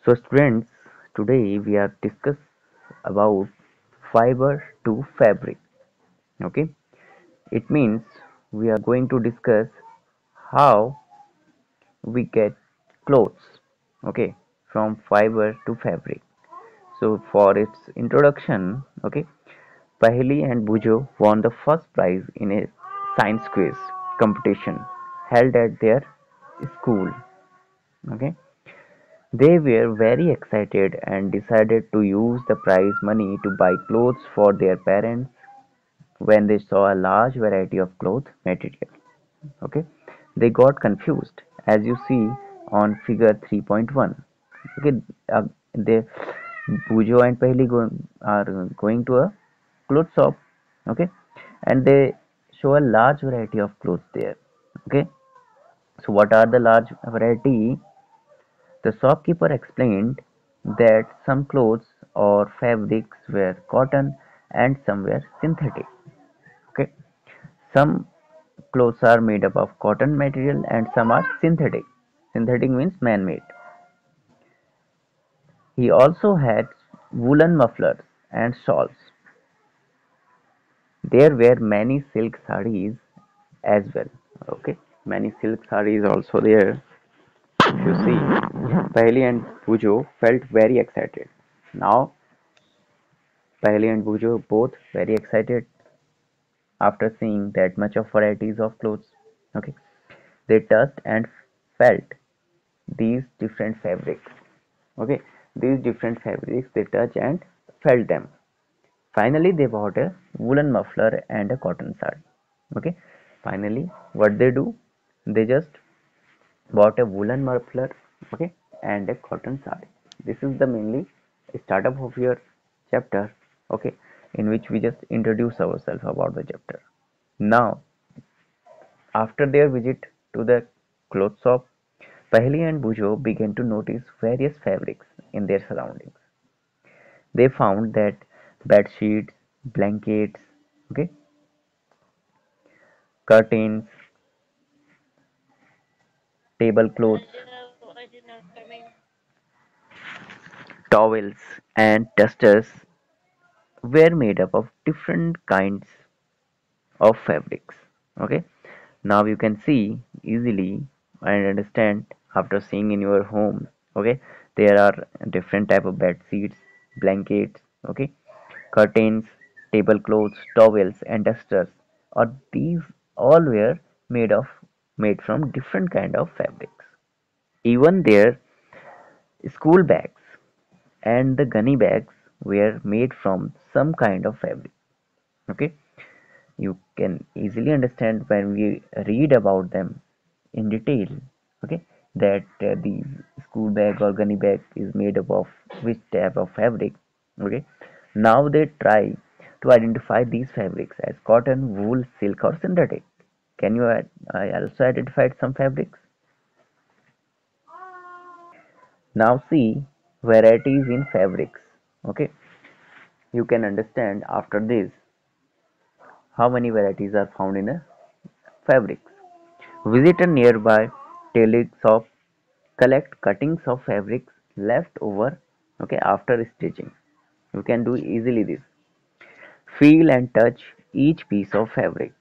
So students, today we are discuss about fiber to fabric. Okay, it means we are going to discuss how we get clothes. Okay, from fiber to fabric. So for its introduction, okay, Paheli and Bujo won the first prize in a science quiz competition held at their school. Okay, they were very excited and decided to use the prize money to buy clothes for their parents when they saw a large variety of cloth material. Okay, they got confused as you see on figure 3.1. Okay, they Pujo and Paheli are going to a clothes shop. Okay, and they show a large variety of clothes there. Okay, so what are the large variety? The shopkeeper explained that some clothes or fabrics were cotton and some were synthetic. Okay, some clothes are made up of cotton material and some are synthetic. Synthetic means man-made. He also had woolen mufflers and shawls. There were many silk sarees as well. Okay, many silk sarees also there. If you see, Paheli and Pujo felt very excited. Now Paheli and Bujo both very excited after seeing that much of varieties of clothes. Okay, they touched and felt these different fabrics. Okay, these different fabrics they touched and felt them. Finally, they bought a woolen muffler and a cotton sari. Okay, finally, what they do? They just bought a woolen muffler. Okay, and a cotton sari. This is the mainly startup of your chapter. Okay, in which we just introduce ourselves about the chapter. Now, after their visit to the cloth shop, Paheli and Bujo began to notice various fabrics in their surroundings. They found that bed sheets, blankets, okay, curtains, tablecloths, towels, and dusters were made up of different kinds of fabrics. Okay, now you can see easily and understand after seeing in your home. Okay, there are different type of bed sheets, blankets, okay, curtains, tablecloths, towels, and dusters, or these all were made from different kind of fabrics. Even their school bags and the gunny bags were made from some kind of fabric. Okay, you can easily understand when we read about them in detail. Okay, that the school bag or gunny bag is made up of which type of fabric. Okay, now they try to identify these fabrics as cotton, wool, silk, or synthetic. Can you also identify some fabrics? Now see varieties in fabrics. Okay, you can understand after this how many varieties are found in a fabrics. Visit a nearby tailoring shop, collect cuttings of fabrics left over, okay, after stitching. You can do easily this. Feel and touch each piece of fabric.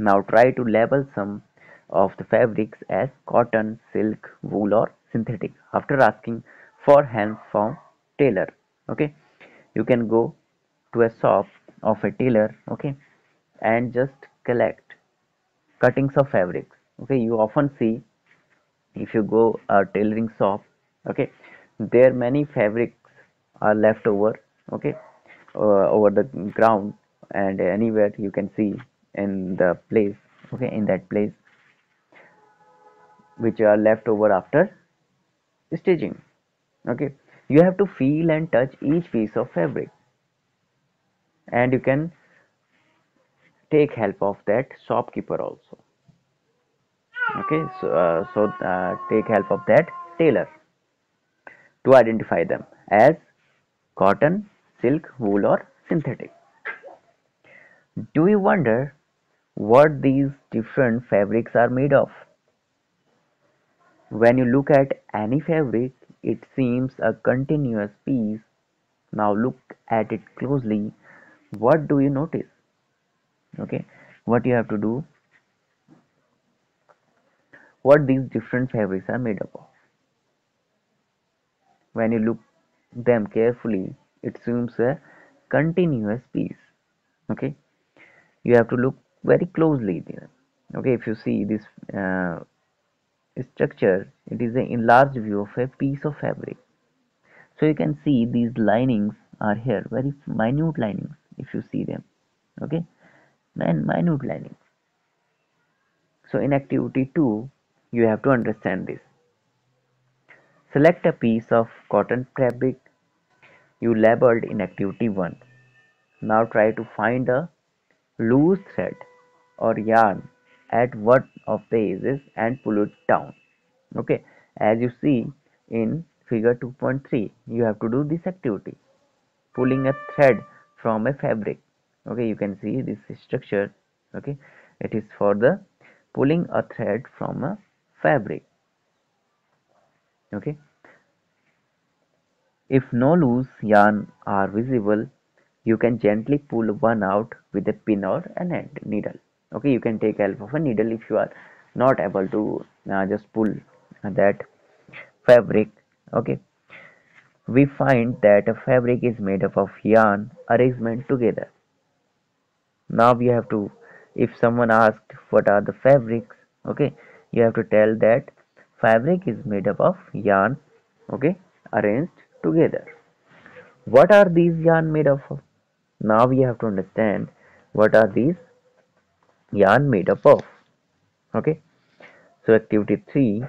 Now try to label some of the fabrics as cotton, silk, wool or synthetic after asking for help from tailor. Okay, you can go to a shop of a tailor, okay, and just collect cuttings of fabrics. Okay, you often see if you go a tailoring shop, okay, there many fabrics are left over, okay, over the ground, and anywhere you can see in the place, okay, in that place which are left over after stitching. Okay, you have to feel and touch each piece of fabric, and you can take help of that shopkeeper also. Okay, so take help of that tailor to identify them as cotton, silk, wool, or synthetic. Do you wonder what these different fabrics are made of? When you look at any fabric, it seems a continuous piece. Now look at it closely. What do you notice? Okay, what you have to do, what these different fabrics are made up of. When you look them carefully, it seems a continuous piece. Okay, you have to look very closely there. Okay, if you see this uh, structure, it is an enlarged view of a piece of fabric. So you can see these linings are here, very minute linings if you see them. Okay, and minute linings. So in activity 2, you have to understand this. Select a piece of cotton fabric you labeled in activity 1. Now try to find a loose thread or yarn at one of the edges and pull it down. Okay, as you see in figure 2.3, you have to do this activity, pulling a thread from a fabric. Okay, you can see this structure. Okay, it is for the pulling a thread from a fabric. Okay, if no loose yarn are visible, you can gently pull one out with a pin or an end needle. Okay, you can take help of a needle if you are not able to just pull that fabric. Okay, we find that a fabric is made up of yarn arrangement together. Now we have to, if someone asked what are the fabrics, okay, you have to tell that fabric is made up of yarn, okay, arranged together. What are these yarn made of? Now we have to understand what are these yarn made up of. Okay, so activity 3,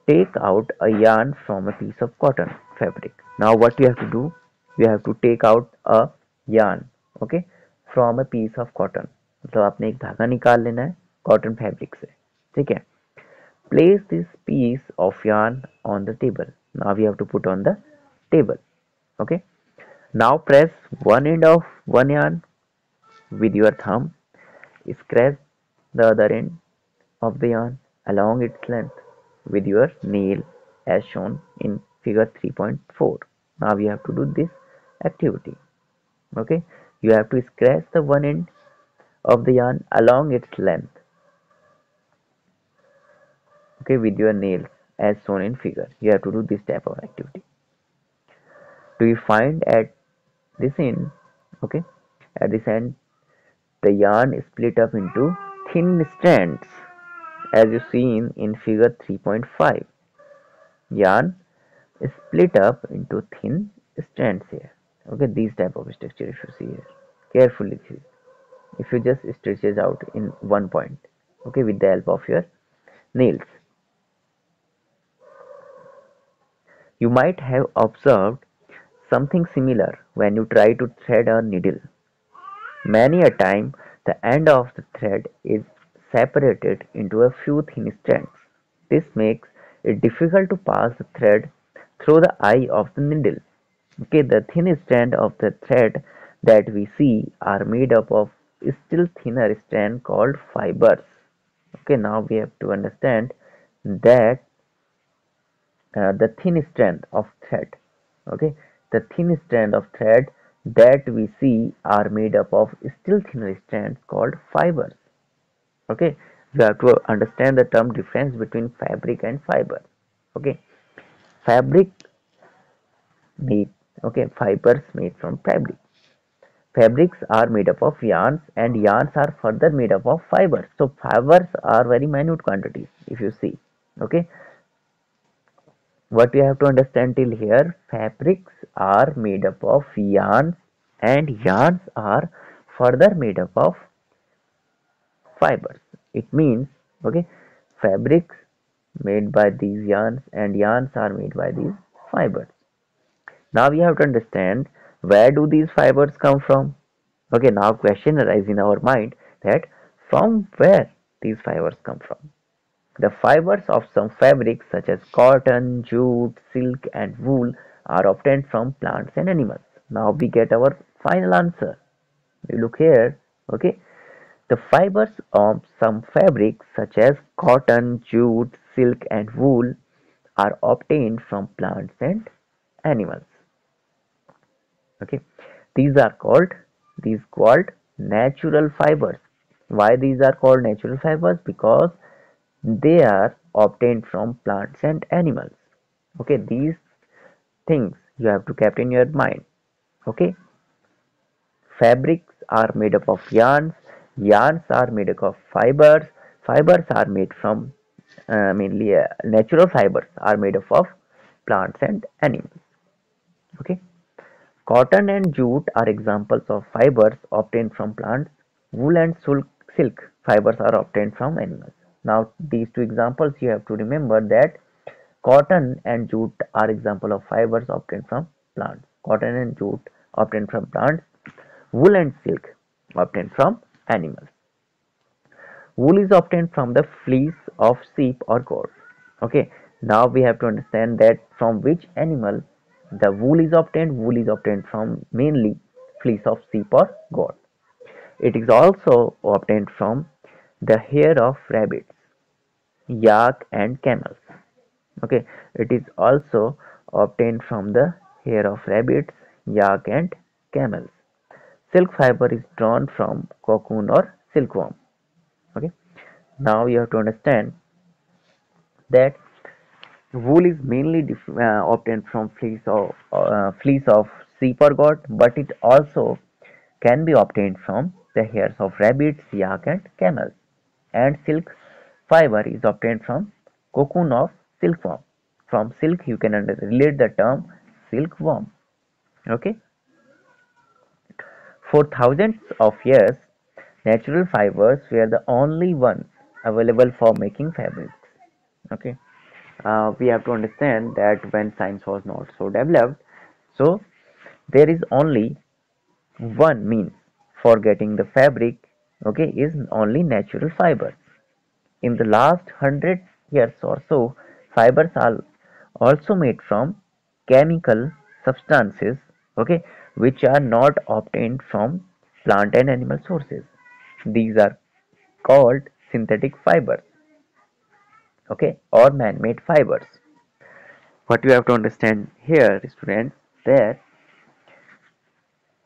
take out a yarn from a piece of cotton fabric. Now what you have to do, you have to take out a yarn, okay, from a piece of cotton. मतलब आपने एक धागा निकाल लेना है cotton fabric से, ठीक है. Place this piece of yarn on the table. Now we have to put on the table. Okay, now press one end of one yarn with your thumb. Scratch the other end of the yarn along its length with your nail as shown in figure 3.4. Now you have to do this activity. Okay, you have to scratch the one end of the yarn along its length, okay, with your nails as shown in figure. You have to do this type of activity. Do you find at this end, okay, at this end the yarn is split up into thin strands as you see in figure 3.5. Yarn is split up into thin strands here. Okay, these type of structure if you see here carefully, if you just stretch it out in one point, okay, with the help of your nails. You might have observed something similar when you try to thread a needle. Many a time the end of the thread is separated into a few thin strands. This makes it difficult to pass the thread through the eye of the needle. Okay, the thin strand of the thread that we see are made up of still thinner strand called fibers. Okay, now we have to understand that the thin strand of thread, okay, the thin strand of thread that we see are made up of still thinner strands called fibers. Okay, you have to understand the term difference between fabric and fiber. Okay, fabric made, okay, fibers made from fabric. Fabrics are made up of yarns and yarns are further made up of fibers. So fibers are very minute quantities if you see. Okay, what you have to understand till here, fabrics are made up of yarns and yarns are further made up of fibers. It means, okay, fabrics made by these yarns and yarns are made by these fibers. Now we have to understand where do these fibers come from. Okay, now question arises in our mind that from where these fibers come from. The fibers of some fabrics such as cotton, jute, silk and wool are obtained from plants and animals. Now we get our final answer. You look here, okay. The fibers of some fabrics such as cotton, jute, silk and wool are obtained from plants and animals. Okay, these called natural fibers. Why these are called natural fibers? Because they are obtained from plants and animals. Okay, these things you have to keep in your mind. Okay, fabrics are made up of yarns. Yarns are made up of fibers. Fibers are made from mainly natural fibers are made up of plants and animals. Okay, cotton and jute are examples of fibers obtained from plants. Wool and silk fibers are obtained from animals. Now, these two examples you have to remember that cotton and jute are example of fibers obtained from plants. Cotton and jute obtained from plants. Wool and silk obtained from animals. Wool is obtained from the fleece of sheep or goat. Okay, now we have to understand that from which animal the wool is obtained. Wool is obtained from mainly fleece of sheep or goat. It is also obtained from the hair of rabbits, yak and camels. Okay, it is also obtained from the hair of rabbits, yak and camels. Silk fiber is drawn from cocoon or silkworm. Okay, now you have to understand that wool is mainly obtained from fleece of sheep or goat, but it also can be obtained from the hairs of rabbits, yak, and camels. And silk fiber is obtained from cocoon of silkworm. From silk, you can relate the term silkworm. Okay, for thousands of years, natural fibers were the only ones available for making fabrics. Okay, we have to understand that when science was not so developed, so there is only one means for getting the fabric. Okay, is only natural fibers. In the last 100 years or so, fibers are also made from chemical substances, okay, which are not obtained from plant and animal sources. These are called synthetic fibers, okay, or man-made fibers. What you have to understand here, students, that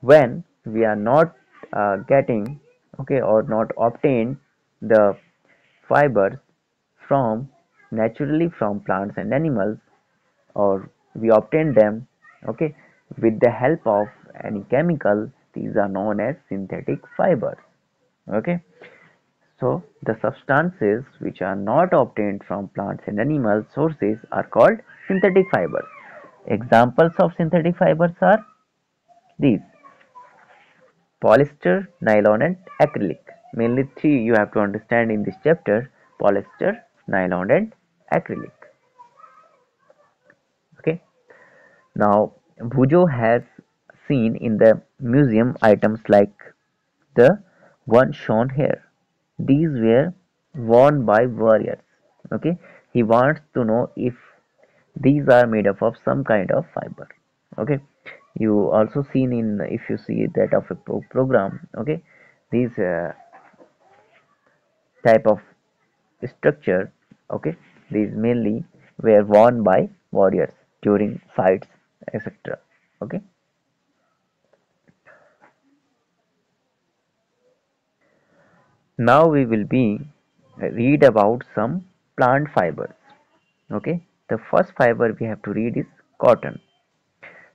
when we are not getting, okay, or not obtain the fibers from naturally from plants and animals, or we obtain them, okay, with the help of any chemical, these are known as synthetic fibers. Okay, so the substances which are not obtained from plants and animal sources are called synthetic fibers. Examples of synthetic fibers are these: polyester, nylon, and acrylic. Mainly three you have to understand in this chapter: polyester, nylon, and acrylic. Okay. Now, Bujo has seen in the museum items like the one shown here. These were worn by warriors. Okay, he wants to know if these are made up of some kind of fiber. Okay, you also seen in, if you see that of a program. Okay, these type of structure. Okay, these mainly were worn by warriors during fights, etc. Okay, now we will be read about some plant fibers. Okay, the first fiber we have to read is cotton.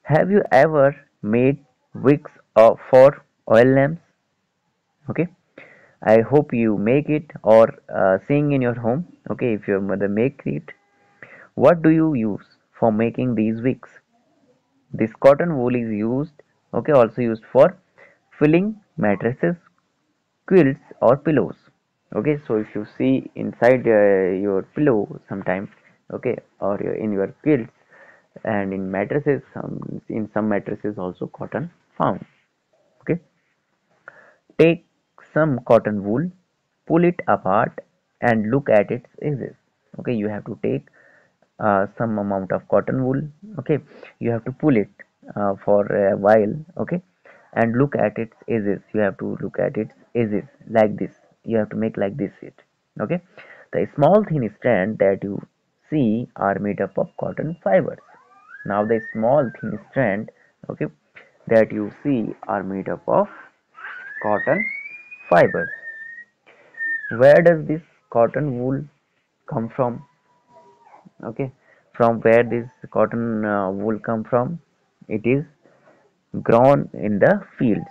Have you ever made wicks for oil lamps? Okay, I hope you make it or seeing in your home. Okay, if your mother make it, what do you use for making these wicks? This cotton wool is used, okay, also used for filling mattresses, quilts, or pillows. Okay, so if you see inside your pillow sometimes, okay, or in your quilts and in mattresses, in some mattresses also cotton found. Okay, take some cotton wool, pull it apart, and look at its edges. Okay, you have to take some amount of cotton wool. Okay, you have to pull it for a while. Okay, and look at its edges. You have to look at its edges like this. You have to make like this it. Okay, the small thin strand that you see are made up of cotton fibers. Now the small thin strand, okay, that you see are made up of cotton fibers. Where does this cotton wool come from? Okay, from where this cotton wool come from? It is grown in the fields,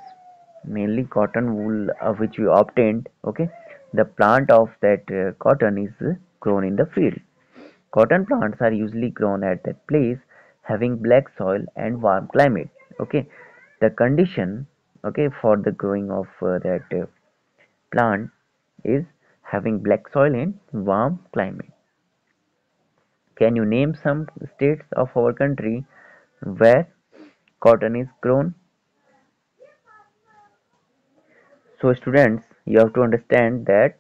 mainly cotton wool which we obtained. Okay, the plant of that cotton is grown in the field. Cotton plants are usually grown at that place having black soil and warm climate. Okay, the condition, okay, for the growing of that plant is having black soil and warm climate. Can you name some states of our country where cotton is grown? So students, you have to understand that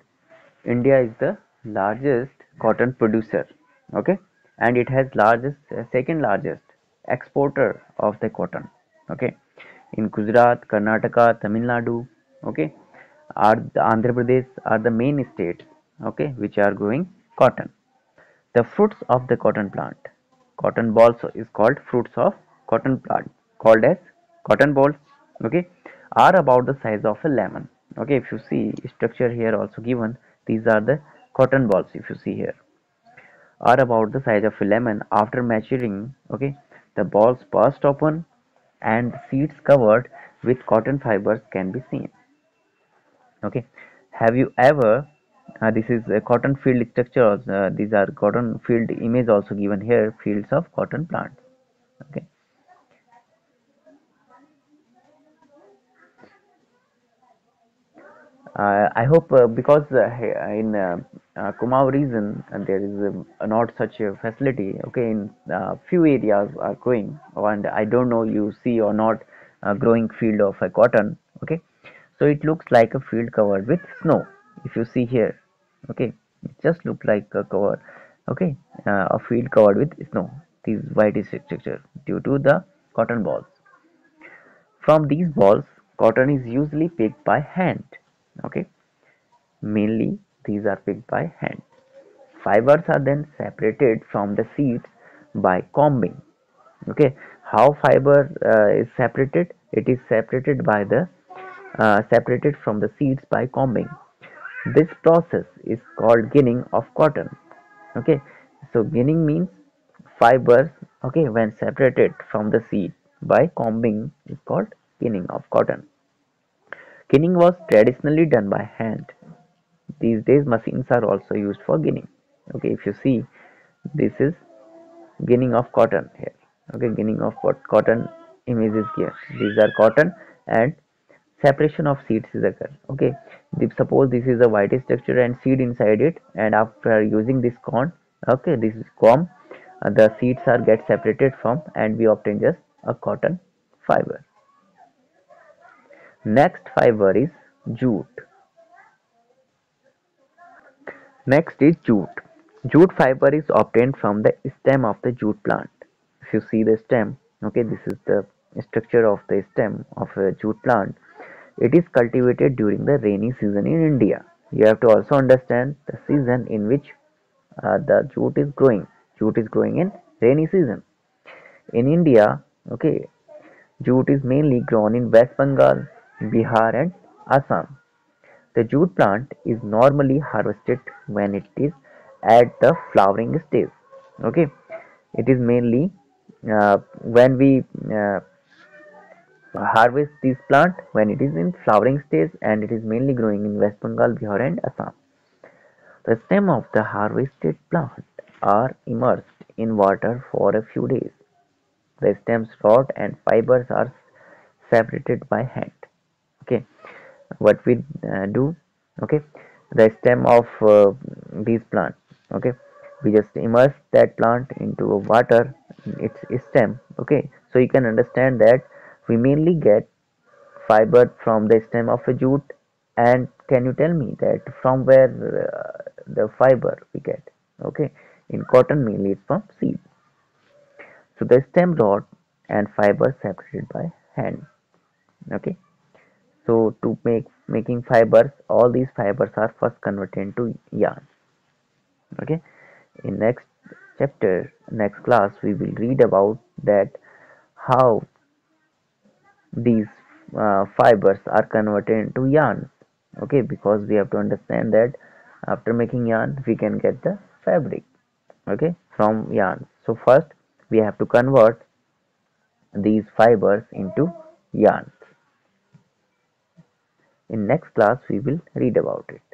India is the largest cotton producer, okay, and it has largest second largest exporter of the cotton, okay. In Gujarat, Karnataka, Tamil Nadu, okay, are the Andhra Pradesh are the main states, okay, which are growing cotton. The fruits of the cotton plant. Cotton balls is called fruits of cotton plant, called as cotton balls. Okay, are about the size of a lemon. Okay, if you see structure here also given, these are the cotton balls. If you see here, are about the size of a lemon. After maturing, okay, the balls burst open, and seeds covered with cotton fibers can be seen. Okay, have you ever this is a cotton field structure. These are cotton field image also given here, fields of cotton plants. Okay, I hope because in Kumaon region there is not such a facility. Okay, in few areas are growing, and I don't know you see or not growing field of cotton. Okay, so it looks like a field covered with snow. If you see here, okay, it just look like a cover. Okay, a field covered with snow. This white structure due to the cotton balls. From these balls, cotton is usually picked by hand. Okay, mainly these are picked by hand. Fibers are then separated from the seeds by combing. Okay, how fiber is separated? It is separated by the separated from the seeds by combing. This process is called ginning of cotton. Okay, so ginning means fibers, okay, when separated from the seed by combing is called ginning of cotton. Ginning was traditionally done by hand. These days machines are also used for ginning. Okay, if you see, this is ginning of cotton here. Okay, ginning of cotton image is here. These are cotton, and separation of seeds is occur. Okay, suppose this is a white structure and seed inside it, and after using this corn, okay, this is comb, the seeds are get separated from, and we obtain just a cotton fiber. Next fiber is jute. Next is jute. Jute fiber is obtained from the stem of the jute plant. If you see the stem, okay, this is the structure of the stem of a jute plant. It is cultivated during the rainy season in India. You have to also understand the season in which the jute is growing. Jute is growing in rainy season. In India, okay, jute is mainly grown in West Bengal, Bihar, and Assam. The jute plant is normally harvested when it is at the flowering stage. Okay, it is mainly when we harvest this plant when it is in flowering stage, and it is mainly growing in West Bengal, Bihar, and Assam. The stem of the harvested plant are immersed in water for a few days. The stem's rod and fibers are separated by hand. Okay, what we do, okay, the stem of these plants, okay, we just immerse that plant into water, its stem. Okay, so you can understand that we mainly get fiber from the stem of a jute. And can you tell me that from where the fiber we get? Okay, in cotton mainly it's from seed. So the stem rod and fiber separated by hand. Okay, so to making fibers, all these fibers are first converted into yarn. Okay, in next chapter, next class, we will read about that how these fibers are converted into yarns. Okay, because we have to understand that after making yarn we can get the fabric, okay, from yarn. So first we have to convert these fibers into yarn. In next class we will read about it.